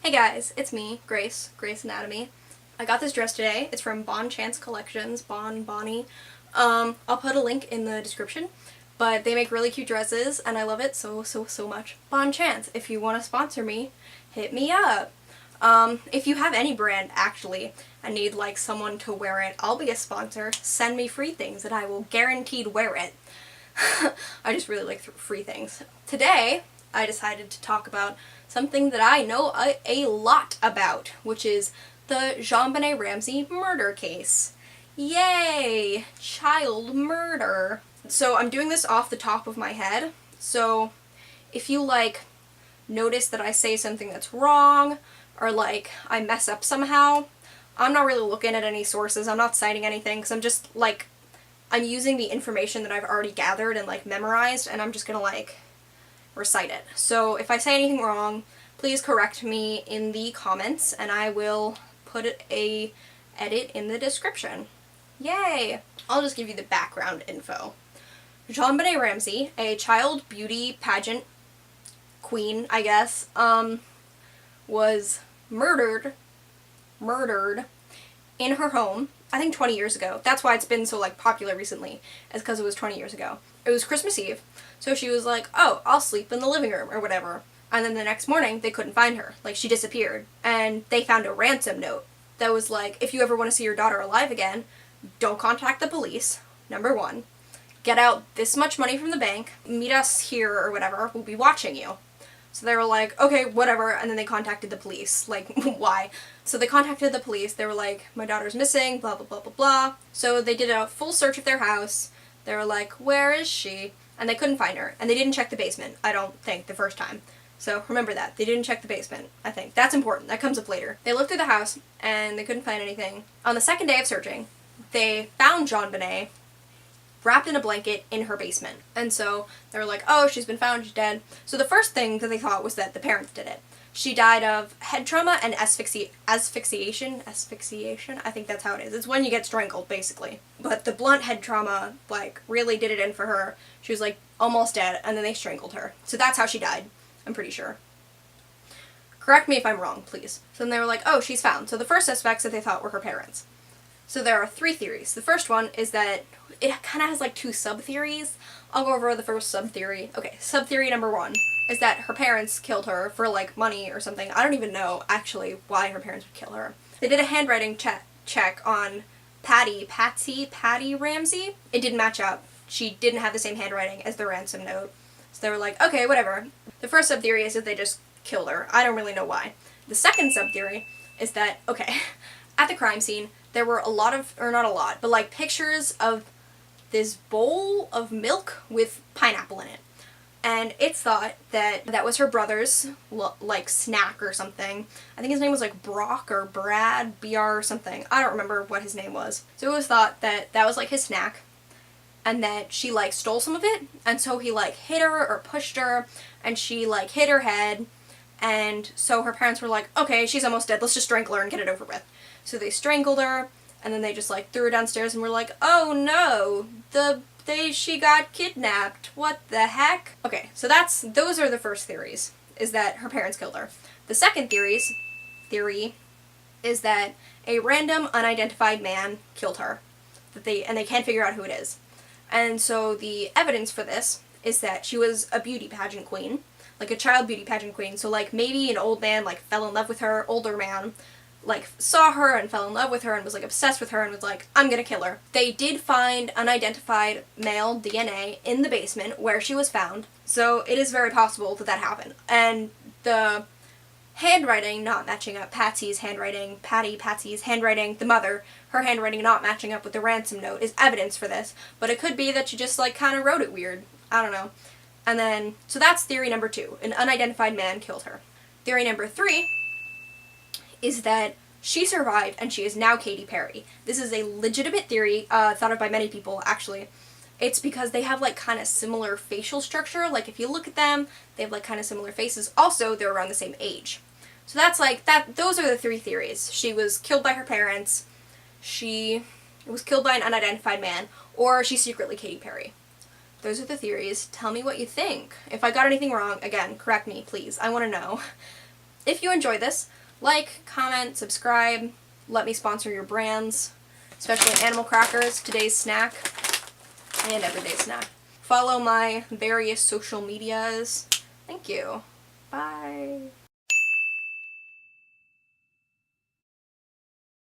Hey guys, it's me, Grace Anatomy. I got this dress today. It's from Bon Chance Collections, Bonnie. I'll put a link in the description, but they make really cute dresses and I love it so much. Bon Chance, if you want to sponsor me, hit me up. If you have any brand actually and need like someone to wear it, I'll be a sponsor. Send me free things and I will guaranteed wear it. I just really like free things. Today, I decided to talk about something that I know a lot about, which is the JonBenét Ramsey murder case. Yay! Child murder. So I'm doing this off the top of my head, so if you notice that I say something that's wrong, or I mess up somehow, I'm not really looking at any sources, I'm not citing anything, because I'm just I'm using the information that I've already gathered and memorized, and I'm just gonna recite it. So if I say anything wrong, please correct me in the comments and I will put a edit in the description. Yay! I'll just give you the background info. JonBenét Ramsey, a child beauty pageant queen, I guess, was murdered in her home, I think 20 years ago. That's why it's been so popular recently, is because it was 20 years ago. It was Christmas Eve, so she was like, oh, I'll sleep in the living room or whatever. And then the next morning, they couldn't find her. She disappeared. And they found a ransom note that was if you ever want to see your daughter alive again, don't contact the police, number 1. Get out this much money from the bank, meet us here or whatever, we'll be watching you. So they were like, okay, whatever, and then they contacted the police. Why? So they contacted the police, they were like, my daughter's missing, blah, blah, blah, blah, blah. So they did a full search of their house. They were like, where is she? And they couldn't find her. And they didn't check the basement, I don't think, the first time. So remember that. They didn't check the basement, I think. That's important. That comes up later. They looked through the house, and they couldn't find anything. On the second day of searching, they found JonBenét wrapped in a blanket in her basement. And so they were like, oh, she's been found, she's dead. So the first thing that they thought was that the parents did it. She died of head trauma and asphyxiation, I think that's how it is. It's when you get strangled, basically. But the blunt head trauma, really did it in for her. She was, almost dead, and then they strangled her. So that's how she died, I'm pretty sure. Correct me if I'm wrong, please. So then they were like, oh, she's found. So the first suspects that they thought were her parents. So there are 3 theories. The first one is that it kind of has 2 sub-theories. I'll go over the first sub-theory. Okay, sub-theory number 1 is that her parents killed her for money or something. I don't even know actually why her parents would kill her. They did a handwriting check on Patty Ramsey. It didn't match up. She didn't have the same handwriting as the ransom note. So they were like, okay, whatever. The first sub-theory is that they just killed her. I don't really know why. The second sub-theory is that, okay, at the crime scene, there were a lot of, or not a lot, but pictures of this bowl of milk with pineapple in it. And it's thought that that was her brother's, snack or something. I think his name was Brock or Brad, BR or something. I don't remember what his name was. So it was thought that that was his snack, and that she stole some of it, and so he hit her or pushed her, and she hit her head, and so her parents were like, okay, she's almost dead, let's just strangle her and get it over with. So they strangled her, and then they just threw her downstairs and were like, oh no, she got kidnapped, what the heck? Okay, so those are the first theories, is that her parents killed her. The second theory is that a random unidentified man killed her, and they can't figure out who it is. And so the evidence for this is that she was a beauty pageant queen, a child beauty pageant queen. So maybe an old man fell in love with her, older man, saw her and fell in love with her and was obsessed with her and was I'm gonna kill her. They did find unidentified male DNA in the basement where she was found, so it is very possible that that happened. And the handwriting not matching up, Patsy's handwriting, the mother, her handwriting not matching up with the ransom note is evidence for this, but it could be that she just kind of wrote it weird. I don't know. And then, so that's theory number 2. An unidentified man killed her. Theory number 3 is that she survived and she is now Katy Perry. This is a legitimate theory, thought of by many people, actually. It's because they have kind of similar facial structure. If you look at them, they have kind of similar faces. Also, they're around the same age. So that's those are the 3 theories. She was killed by her parents, she was killed by an unidentified man, or she's secretly Katy Perry. Those are the theories. Tell me what you think. If I got anything wrong, again, correct me, please. I want to know. If you enjoy this, Like, comment, subscribe, let me sponsor your brands, especially animal crackers, today's snack, and everyday snack. Follow my various social medias. Thank you. Bye.